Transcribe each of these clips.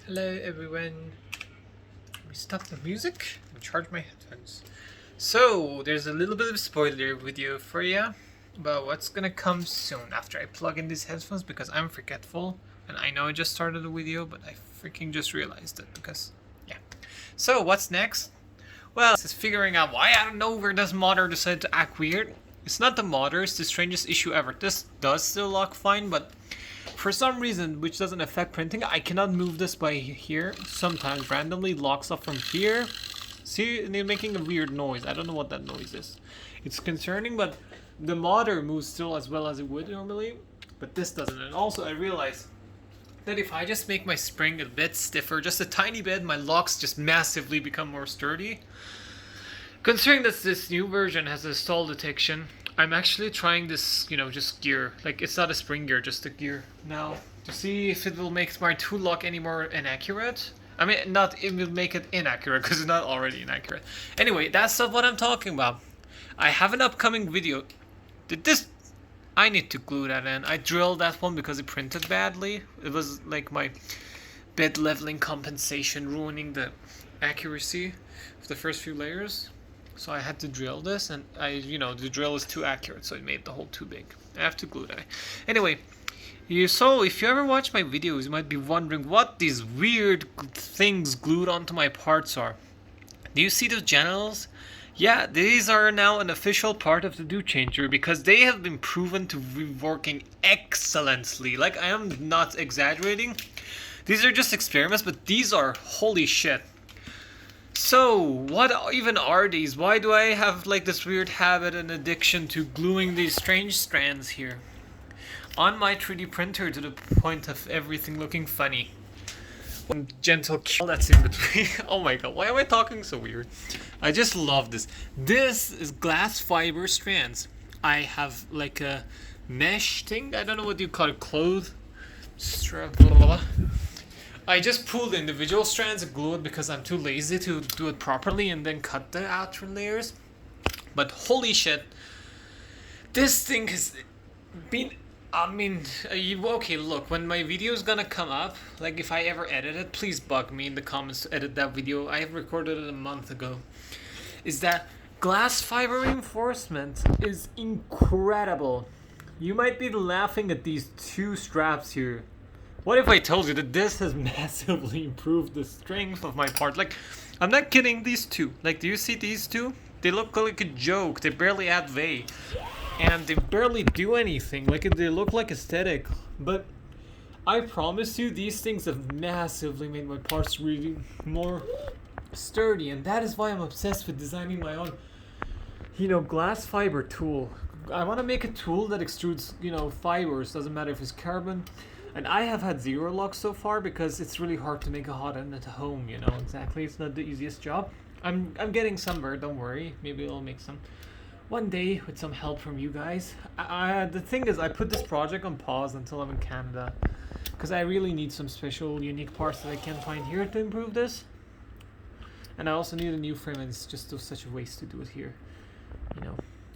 Hello everyone. Let me stop the music and charge my headphones. So, there's a little bit of spoiler video for you about what's gonna come soon after I plug in these headphones because I'm forgetful and I know I just started a video but I freaking just realized it because, yeah. So, what's next? Well, this is figuring out why out of nowhere this modder decided to act weird. It's not the modder, it's the strangest issue ever. This does still lock fine, but for some reason, which doesn't affect printing, I cannot move this by here. Sometimes randomly locks up from here. See, they're making a weird noise. I don't know what that noise is. It's concerning, but the modder moves still as well as it would normally, but this doesn't. And also, I realized that if I just make my spring a bit stiffer, just a tiny bit, my locks just massively become more sturdy. Considering that this new version has a stall detection, I'm actually trying this, just gear. Like, it's not a spring gear, just a gear now. To see if it will make my tool lock any more inaccurate. I mean, it will make it inaccurate, because it's not already inaccurate. Anyway, that's not what I'm talking about. I have an upcoming video. I need to glue that in. I drilled that one because it printed badly. It was like my bed leveling compensation ruining the accuracy of the first few layers. So I had to drill this, and the drill is too accurate, so it made the hole too big. I have to glue that. Anyway, if you ever watch my videos, you might be wondering what these weird things glued onto my parts are. Do you see those channels? Yeah, these are now an official part of the Do Changer because they have been proven to be working excellently. Like, I am not exaggerating. These are just experiments, but these are holy shit. So, what even are these? Why do I have like this weird habit and addiction to gluing these strange strands here on my 3D printer to the point of everything looking funny? One gentle kill that's in between. Oh my god, why am I talking so weird? I just love this. This is glass fiber strands. I have like a mesh thing. I don't know what you call it. Cloth strap. Blah, blah, blah. I just pulled the individual strands and glue it because I'm too lazy to do it properly and then cut the outer layers. But holy shit, this thing has been, okay, look, when my video is gonna come up, like if I ever edit it, please bug me in the comments to edit that video. I have recorded it a month ago. Is that glass fiber reinforcement is incredible. You might be laughing at these two straps here. What if I told you that this has massively improved the strength of my part? Like, I'm not kidding, these two. Like, do you see these two? They look like a joke. They barely add weight. And they barely do anything. Like, they look like aesthetic. But I promise you, these things have massively made my parts really more sturdy. And that is why I'm obsessed with designing my own, glass fiber tool. I want to make a tool that extrudes, fibers. Doesn't matter if it's carbon. And I have had zero luck so far because it's really hard to make a hot end at home, exactly. It's not the easiest job. I'm getting somewhere, don't worry. Maybe I'll make some one day with some help from you guys. The thing is, I put this project on pause until I'm in Canada because I really need some special, unique parts that I can't find here to improve this. And I also need a new frame, and it's just such a waste to do it here,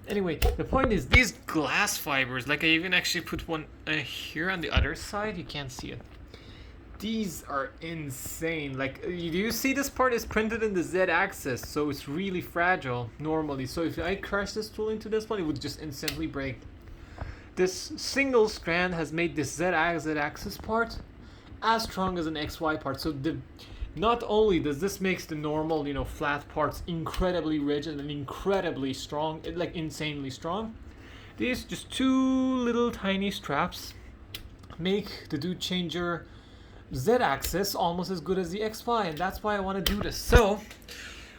Anyway, the point is these glass fibers, like I even actually put one here on the other side. You can't see it. These are insane. Like, do you see this part is printed in the Z-axis, so it's really fragile normally. So if I crash this tool into this one, it would just instantly break. This single strand has made this Z-axis part as strong as an XY part. So not only does this makes the normal, flat parts incredibly rigid and incredibly strong, like insanely strong, these just two little tiny straps make the Do Changer Z-axis almost as good as the XY, and that's why I want to do this. So,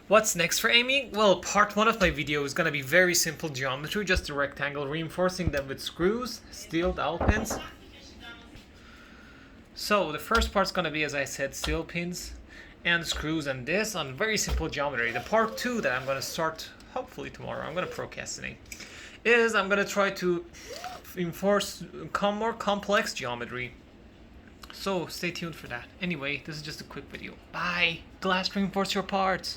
what's next for Amy? Well, part one of my video is going to be very simple geometry, just a rectangle, reinforcing them with screws, steel dowel pins. So, the first part's going to be, as I said, steel pins and screws, and this on very simple geometry. The part two that I'm going to start hopefully tomorrow, I'm going to procrastinate, is I'm going to try to enforce more complex geometry. So stay tuned for that. Anyway, this is just a quick video. Bye! Glass reinforce your parts!